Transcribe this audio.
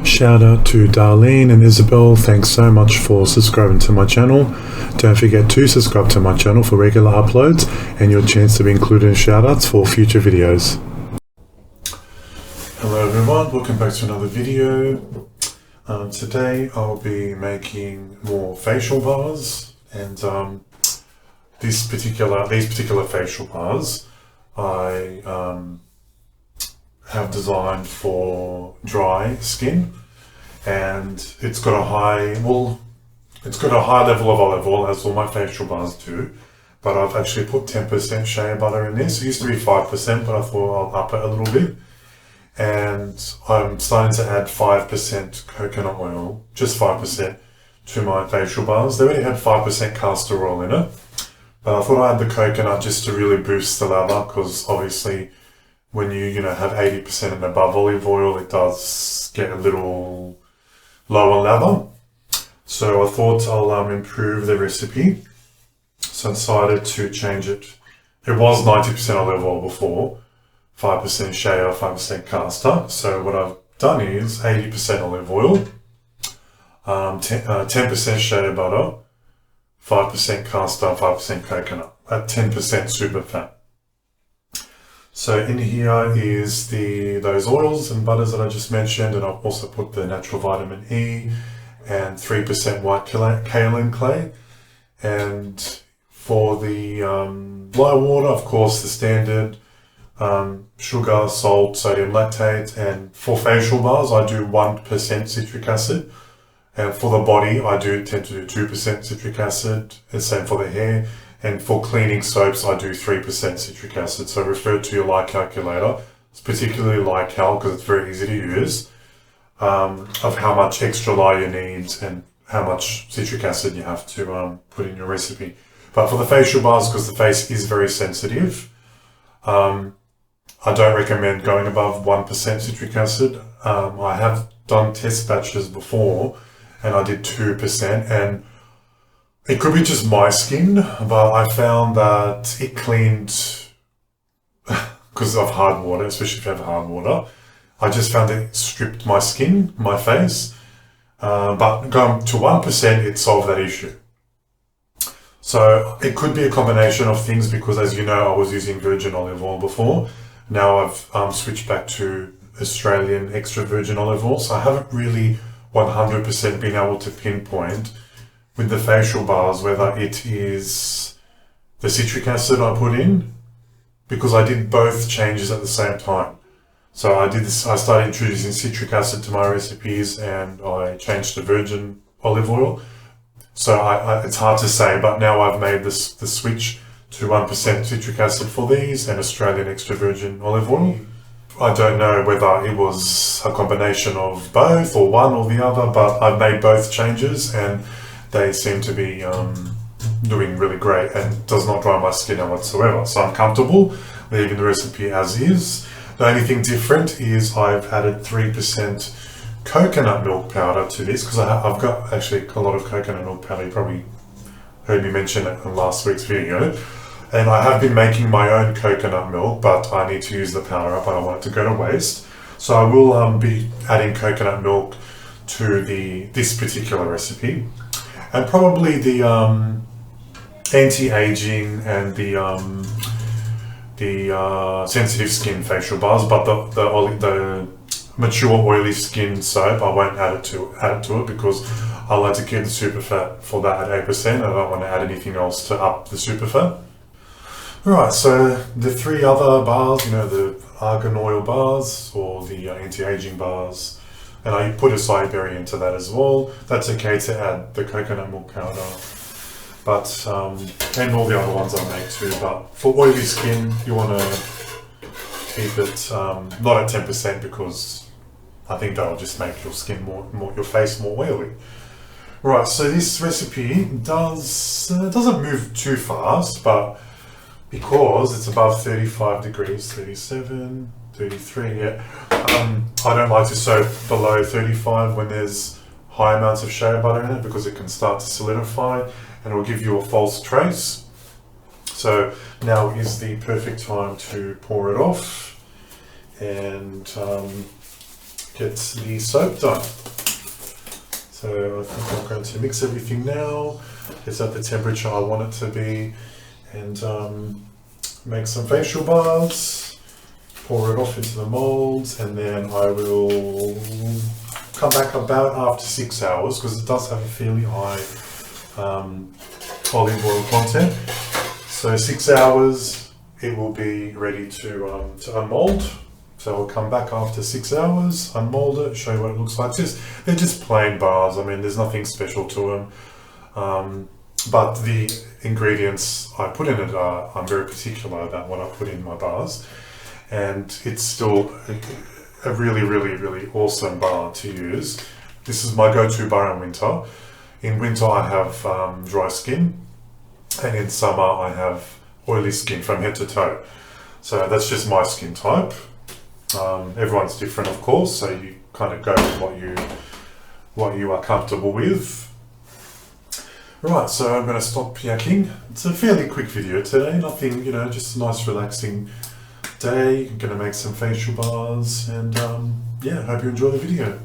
Shout out to Darlene and Isabel, thanks so much for subscribing to my channel. Don't forget to subscribe to my channel for regular uploads and your chance to be included in shoutouts for future videos. Hello everyone, welcome back to another video. Today I'll be making more facial bars, and these particular facial bars I have designed for dry skin, and it's got a high level of olive oil, as all my facial bars do, but I've actually put 10% shea butter in this. It used to be 5%, but I thought I'll up it a little bit, and I'm starting to add 5% coconut oil, just 5%, to my facial bars. They already had 5% castor oil in it, but I thought I'd add the coconut just to really boost the lather, because obviously when you have 80% and above olive oil, it does get a little lower lather. So I thought I'll improve the recipe. So I decided to change it. It was 90% olive oil before, 5% shea, 5% castor. So what I've done is 80% olive oil, 10% shea butter, 5% castor, 5% coconut, at 10% super fat. So in here is those oils and butters that I just mentioned, and I've also put the natural vitamin E and 3% white kaolin clay. And for the lye water, of course, the standard sugar, salt, sodium lactate. And for facial bars, I do 1% citric acid. And for the body, I do tend to do 2% citric acid, and same for the hair. And for cleaning soaps, I do 3% citric acid. So refer to your lye calculator. It's particularly lye cal because it's very easy to use, of how much extra lye you need and how much citric acid you have to put in your recipe. But for the facial bars, because the face is very sensitive, I don't recommend going above 1% citric acid. I have done test batches before, and I did 2%, and it could be just my skin, but I found that it cleaned, because of hard water, especially if you have hard water, I just found it stripped my skin, my face, but going to 1%, it solved that issue. So it could be a combination of things, because as you know, I was using virgin olive oil before. Now I've switched back to Australian extra virgin olive oil, so I haven't really 100% been able to pinpoint with the facial bars whether it is the citric acid I put in, because I did both changes at the same time. So I started introducing citric acid to my recipes, and I changed to virgin olive oil. So it's hard to say, but now I've made the switch to 1% citric acid for these and Australian extra virgin olive oil. I don't know whether it was a combination of both or one or the other, but I've made both changes and they seem to be doing really great, and does not dry my skin out whatsoever. So I'm comfortable leaving the recipe as is. The only thing different is I've added 3% coconut milk powder to this, because I've got actually a lot of coconut milk powder. You probably heard me mention it in last week's video. And I have been making my own coconut milk, but I need to use the powder up. I don't want it to go to waste. So I will be adding coconut milk to this particular recipe. And probably the anti-aging and the sensitive skin facial bars, but the mature oily skin soap, I won't add to it because I like to keep the super fat for that at 8%. I don't want to add anything else to up the super fat. Alright, so the three other bars, the argan oil bars or the anti-aging bars, and I put acai berry into that as well. That's okay to add the coconut milk powder, but and all the other ones I make too. But for oily skin, you want to keep it not at 10%, because I think that'll just make your skin your face more oily. Right, so this recipe doesn't move too fast, but because it's above 35 degrees, 37, 33, yeah. I don't like to soak below 35 when there's high amounts of shea butter in it, because it can start to solidify and it will give you a false trace. So now is the perfect time to pour it off, and get the soap done. So I think I'm going to mix everything now. It's at the temperature I want it to be, and make some facial bars, pour it off into the molds, and then I will come back about after 6 hours because it does have a fairly high olive oil content. So 6 hours it will be ready to unmold. So I'll come back after 6 hours, unmold it, show you what it looks like. They're just plain bars. I mean, there's nothing special to them. But the ingredients I put in it I'm very particular about what I put in my bars. And it's still a really, really, really awesome bar to use. This is my go-to bar in winter. In winter I have dry skin, and in summer I have oily skin from head to toe. So that's just my skin type. Everyone's different, of course, so you kind of go with what you are comfortable with. Right, so I'm going to stop yakking. It's a fairly quick video today, nothing, just a nice relaxing day. I'm going to make some facial bars, and yeah, hope you enjoy the video.